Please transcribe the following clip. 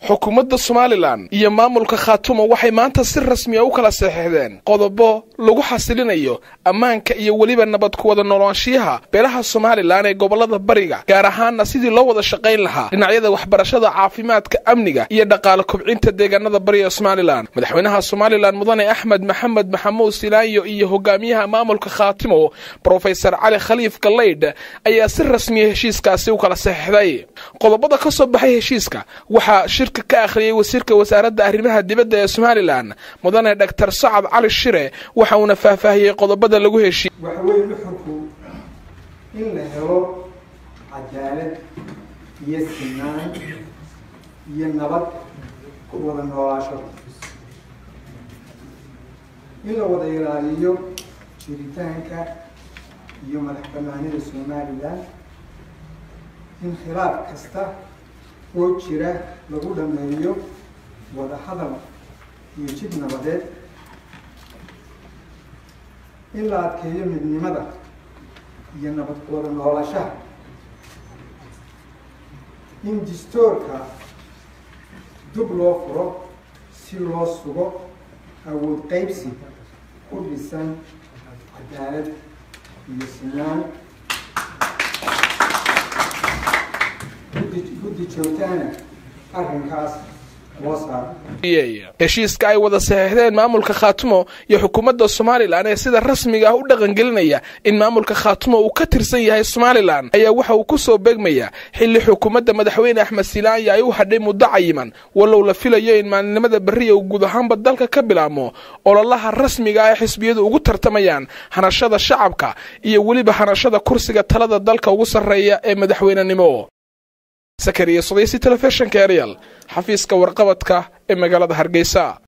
xukuumadda Somaliland iyo maamulka Khaatumo waxay maanta si rasmi ah u kala saxiixdeen qodobo lagu xasilinayo ammaanka iyo waliba nabad ku wada noolaanshiyaha beelaha Somaliland ee gobolada bariga gaar ahaan sidii loo wada shaqeyn lahaa dhinacyada waxbarashada caafimaadka amniga iyo dhaqaale kobcinta deegaanada bariga Somaliland madaxweynaha Somaliland mudane Axmed Maxamed Maxamuud Silaayo iyo hogaamiyaha maamulka Khaatumo Professor Ali Khaliif Galeyd ayaa si rasmi ah heshiiskaasi u kala saxiixday qodobada ka soo baxay heshiiska waxa ka akhriyay wasiirka wasaaradda arrimaha dibadda ee Somaliland mudane Dr. Sacad Cali Shire waxa uu faahfaahiyay qodobada lagu heshiiyay waxa weeye xukunku in la helo cadaalad iyo sinaan iyo nabad ku wada noolaansho in la wada ilaaliyo jiritaanka iyo madaxbannaanida Somaliland in khilaaf kasta oo jira lagu dhameeyo wada hadal iyo jid nabadeed in la adkeeyo midnimada iyo nabad ku wada noolaanshaha in dastuurka dib loo furo si loo sugo awood qaybsi ku dhisan cadaalad iyo sinaan heshiiska ay wada saxiixdeen maamulka Khaatumo iyo xukuumadda Somaliland ee sida rasmiga ah u dhaqan gelinaya in maamulka Khaatumo uu ka tirsan yahay Somaliland ayaa waxa uu ku soo beegmaya xilli xukuumadda madaxweyne Axmed Silaayo ay u hadhay muddo cayiman walow la filayo in maalinimada bariga uu guud ahaanba dalka ka bilaamo ololaha rasmiga ah ee xisbiyadu ugu tartamayaan hanashada shacabka iyo waliba hanashada kursiga talada dalka ugu sareeya ee madaxweynenimo سكرية صديسي تلفزيون كاريال حفيظ كورقبتك إما قالت هرقيسا